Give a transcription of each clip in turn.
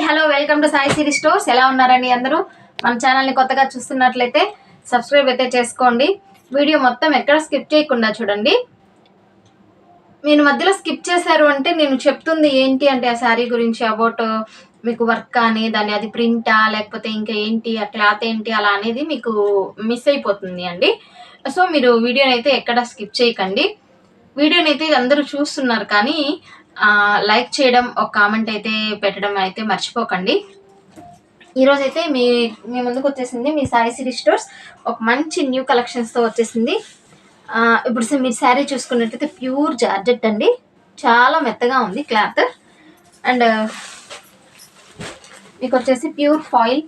Hello welcome to Sai Siri stores. ఎలా ఉన్నారండి అందరూ? మన ఛానల్ని కొత్తగా చూస్తున్నట్లయితే సబ్స్క్రైబ్ అయితే చేసుకోండి. వీడియో మొత్తం ఎక్కడ స్కిప్ చేయకుండా చూడండి. మీరు మధ్యలో స్కిప్ చేశారు అంటే నేను చెప్తుంది ఏంటి అంటే ఆ శారీ గురించి అబౌట్ మీకు వర్క్ కానీ దాన్ని అది ప్రింటా లేకపోతే ఇంకా ఏంటి ఆ క్లాత్ ఏంటి అలా అనేది మీకు మిస్ అయిపోతుంది అండి. సో మీరు వీడియోని అయితే ఎక్కడ స్కిప్ చేయకండి. వీడియోని అయితే అందరూ చూస్తున్నారు కానీ లైక్ చేయడం, ఒక కామెంట్ అయితే పెట్టడం అయితే మర్చిపోకండి. ఈరోజు అయితే మీ ముందుకు వచ్చేసింది మీ సాయి సిరీ స్టోర్స్ ఒక మంచి న్యూ కలెక్షన్స్తో వచ్చేసింది. ఇప్పుడు మీరు శారీ చూసుకున్నట్టయితే ప్యూర్ జార్జెట్ అండి, చాలా మెత్తగా ఉంది క్లాత్. అండ్ మీకు వచ్చేసి ప్యూర్ ఫాయిల్.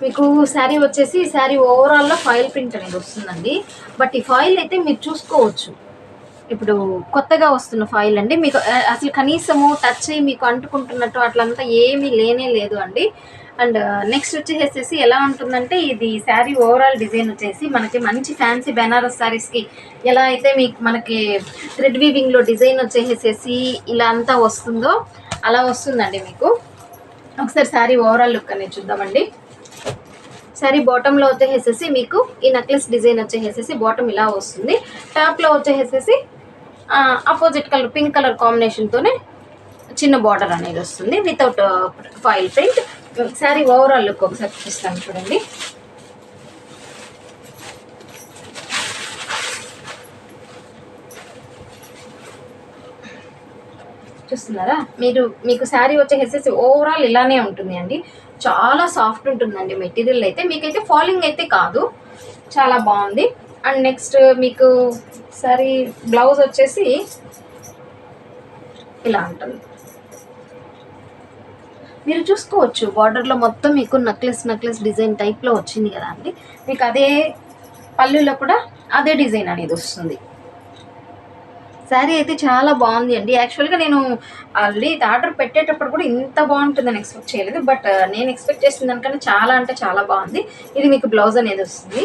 మీకు శారీ వచ్చేసి శారీ ఓవరాల్లో ఫాయిల్ ప్రింట్ అనేది వస్తుందండి. బట్ ఈ ఫాయిల్ అయితే మీరు చూసుకోవచ్చు, ఇప్పుడు కొత్తగా వస్తున్న ఫాయిల్ అండి. మీకు అసలు కనీసము టచ్ అయ్యి మీకు అంటుకుంటున్నట్టు అట్లంతా ఏమీ లేనే లేదు అండి. అండ్ నెక్స్ట్ వచ్చేసేసి ఎలా ఉంటుందంటే ఇది శారీ ఓవరాల్ డిజైన్ వచ్చేసి మనకి మంచి ఫ్యాన్సీ బెనారస్ శారీస్కి ఎలా అయితే మనకి థ్రెడ్ వీవింగ్లో డిజైన్ వచ్చేసేసి ఇలా అంతా వస్తుందో అలా వస్తుందండి. మీకు ఒకసారి శారీ ఓవరాల్ లుక్ అనేది చూద్దామండి. శారీ బాటంలో వచ్చేసేసి మీకు ఈ నెక్లెస్ డిజైన్ వచ్చేసేసి బాటమ్ ఇలా వస్తుంది. టాప్లో వచ్చేసేసి అపోజిట్ కలర్ పింక్ కలర్ కాంబినేషన్తోనే చిన్న బార్డర్ అనేది వస్తుంది without foil print. Sari overall look ఒకసారి చూపిస్తాను చూడండి. చూస్తున్నారా మీకు శారీ వచ్చేసేసి ఓవరాల్ ఇలానే ఉంటుంది అండి. చాలా సాఫ్ట్ ఉంటుందండి మెటీరియల్ అయితే. మీకైతే ఫాలింగ్ అయితే కాదు, చాలా బాగుంది. అండ్ నెక్స్ట్ మీకు శారీ బ్లౌజ్ వచ్చేసి ఇలా ఉంటుంది. మీరు చూసుకోవచ్చు బార్డర్లో మొత్తం మీకు నెక్లెస్ డిజైన్ టైప్లో వచ్చింది కదా అండి. మీకు అదే పళ్ళులో కూడా అదే డిజైన్ అనేది వస్తుంది. శారీ అయితే చాలా బాగుంది అండి. యాక్చువల్గా నేను ఆల్రెడీ ఆర్డర్ పెట్టేటప్పుడు కూడా ఇంత బాగుంటుందని ఎక్స్పెక్ట్ చేయలేదు. బట్ నేను ఎక్స్పెక్ట్ చేసిన దానికన్నా చాలా అంటే చాలా బాగుంది. ఇది మీకు బ్లౌజ్ అనేది వస్తుంది,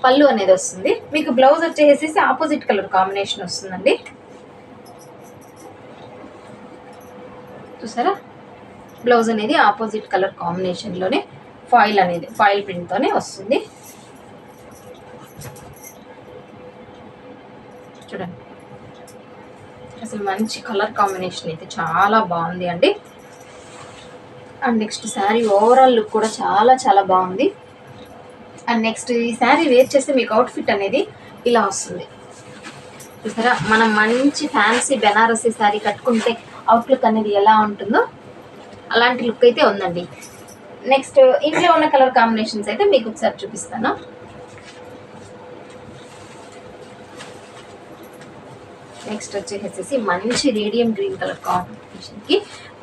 పళ్ళు అనేది వస్తుంది. మీకు బ్లౌజ్ వచ్చేసేసి ఆపోజిట్ కలర్ కాంబినేషన్ వస్తుందండి. చూసారా, బ్లౌజ్ అనేది ఆపోజిట్ కలర్ కాంబినేషన్లోనే ఫాయిల్ ప్రింట్తోనే వస్తుంది. చూడండి, అసలు మంచి కలర్ కాంబినేషన్ అయితే చాలా బాగుంది అండి. And next sari overall look కూడా చాలా చాలా బాగుంది. అండ్ నెక్స్ట్ ఈ శారీ వేర్ చేస్తే మీకు అవుట్ఫిట్ అనేది ఇలా వస్తుంది. చూసారా, మనం మంచి ఫ్యాన్సీ బెనారసీ శారీ కట్టుకుంటే అవుట్లుక్ అనేది ఎలా ఉంటుందో అలాంటి లుక్ అయితే ఉందండి. నెక్స్ట్ ఇంట్లో ఉన్న కలర్ కాంబినేషన్స్ అయితే మీకు ఒకసారి చూపిస్తాను. నెక్స్ట్ వచ్చేసేసి మంచి రేడియం గ్రీన్ కలర్ కాంబినేషన్కి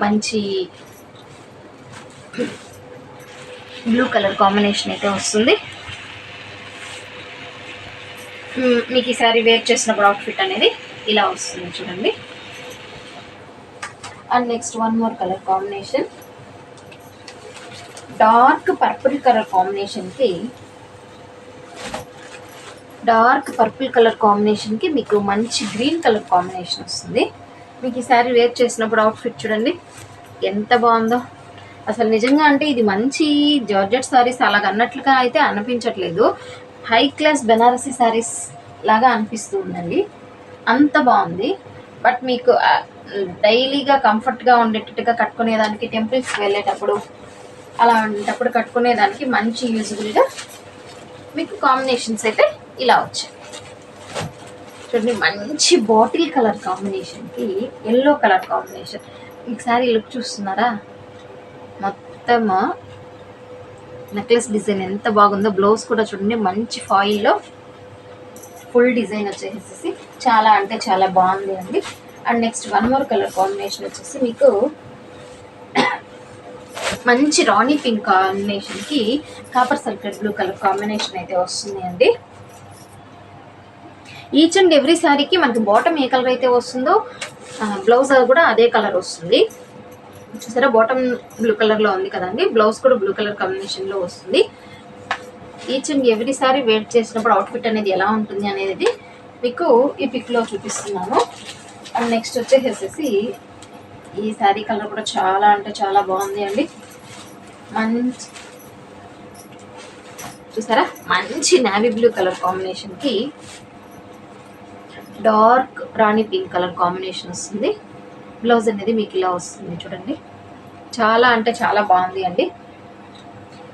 మంచి బ్లూ కలర్ కాంబినేషన్ అయితే వస్తుంది. మీకు ఈ శారీ వేర్ చేసినప్పుడు అవుట్ఫిట్ అనేది ఇలా వస్తుంది చూడండి. And next one more colour combination, dark purple colour కాంబినేషన్కి మీకు మంచి గ్రీన్ కలర్ కాంబినేషన్ వస్తుంది. మీకు ఈ శారీ వేర్ చేసినప్పుడు అవుట్ఫిట్ చూడండి ఎంత బాగుందో. అసలు నిజంగా అంటే ఇది మంచి జార్జెట్ శారీస్ అలాగ అన్నట్లుగా అయితే అనిపించట్లేదు, హై క్లాస్ బెనారసీ శారీస్ లాగా అనిపిస్తూ ఉందండి, అంత బాగుంది. బట్ మీకు డైలీగా కంఫర్ట్గా ఉండేటట్టుగా కట్టుకునేదానికి, టెంపుల్స్కి వెళ్ళేటప్పుడు అలాంటప్పుడు కట్టుకునేదానికి మంచి యూజ్ఫుల్గా మీకు కాంబినేషన్స్ అయితే ఇలా వచ్చాయి చూడండి. మంచి బాటిల్ కలర్ కాంబినేషన్కి ఎల్లో కలర్ కాంబినేషన్. మీకు శారీ లుక్ చూస్తున్నారా, మొత్తం నెక్లెస్ డిజైన్ ఎంత బాగుందో. బ్లౌజ్ కూడా చూడండి మంచి ఫాయిల్లో ఫుల్ డిజైన్ వచ్చేసేసి చాలా అంటే చాలా బాగుంది అండి. And next one more colour combination వచ్చేసి మీకు మంచి రాణి పింక్ కాంబినేషన్కి copper sulphate blue colour combination అయితే వస్తుంది అండి. ఈచ్ అండ్ ఎవ్రీ శారీకి మనకి బాటమ్ ఏ కలర్ అయితే వస్తుందో బ్లౌజ్ కూడా అదే కలర్ వస్తుంది. చూసారా, బాటమ్ బ్లూ కలర్లో ఉంది కదండి, బ్లౌజ్ కూడా బ్లూ కలర్ కాంబినేషన్లో వస్తుంది. Each and every sari wear చేసినప్పుడు అవుట్ఫిట్ అనేది ఎలా ఉంటుంది అనేది మీకు ఈ పిక్లో చూపిస్తున్నాను. అండ్ నెక్స్ట్ వచ్చేసేసి ఈ శారీ కలర్ కూడా చాలా అంటే చాలా బాగుంది అండి. మంచి చూసారా, మంచి నావీ బ్లూ కలర్ కాంబినేషన్కి డార్క్ రాణి పింక్ కలర్ కాంబినేషన్ వస్తుంది. బ్లౌజ్ అనేది మీకు ఇలా వస్తుంది చూడండి. చాలా అంటే చాలా బాగుంది అండి.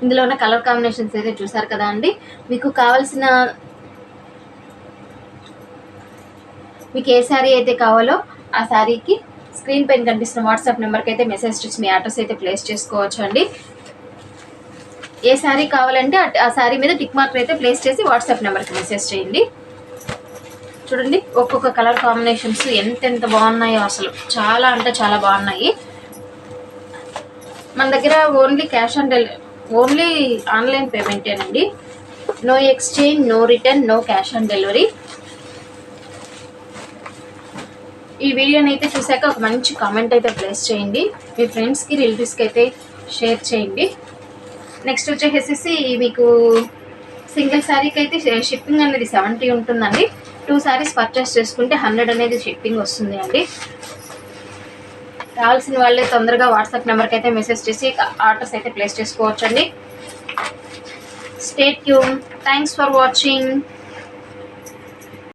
ఇందులో ఉన్న కలర్ కాంబినేషన్స్ అయితే చూసారు కదా అండి. మీకు కావాల్సిన మీకు ఏ శారీ అయితే కావాలో ఆ శారీకి స్క్రీన్ పైన కనిపిస్తున్న వాట్సాప్ నెంబర్కి అయితే మెసేజ్ చేసి మీ అడ్రస్ అయితే ప్లేస్ చేసుకోవచ్చు అండి. ఏ శారీ కావాలంటే ఆ శారీ మీద టిక్ మార్క్ అయితే ప్లేస్ చేసి వాట్సాప్ నెంబర్కి మెసేజ్ చేయండి. చూడండి ఒక్కొక్క కలర్ కాంబినేషన్స్ ఎంత బాగున్నాయో, అసలు చాలా అంటే చాలా బాగున్నాయి. మన దగ్గర ఓన్లీ ఆన్లైన్ పేమెంటేనండి. No exchange, no return, no cash on delivery. ఈ వీడియోని అయితే చూసాక ఒక మంచి కామెంట్ అయితే ప్లేస్ చేయండి. మీ ఫ్రెండ్స్కి రిలేటివ్స్కి అయితే షేర్ చేయండి. నెక్స్ట్ వచ్చేసేసి మీకు సింగిల్ శారీకి అయితే షిప్పింగ్ అనేది 70 ఉంటుందండి. 2 శారీస్ పర్చేస్ చేసుకుంటే 100 అనేది షిప్పింగ్ వస్తుంది అండి. కావాల్సిన వాళ్ళే తొందరగా వాట్సాప్ నెంబర్కి అయితే మెసేజ్ చేసి ఆర్డర్స్ అయితే ప్లేస్ చేసుకోవచ్చండి. Stay tune. Thanks for watching.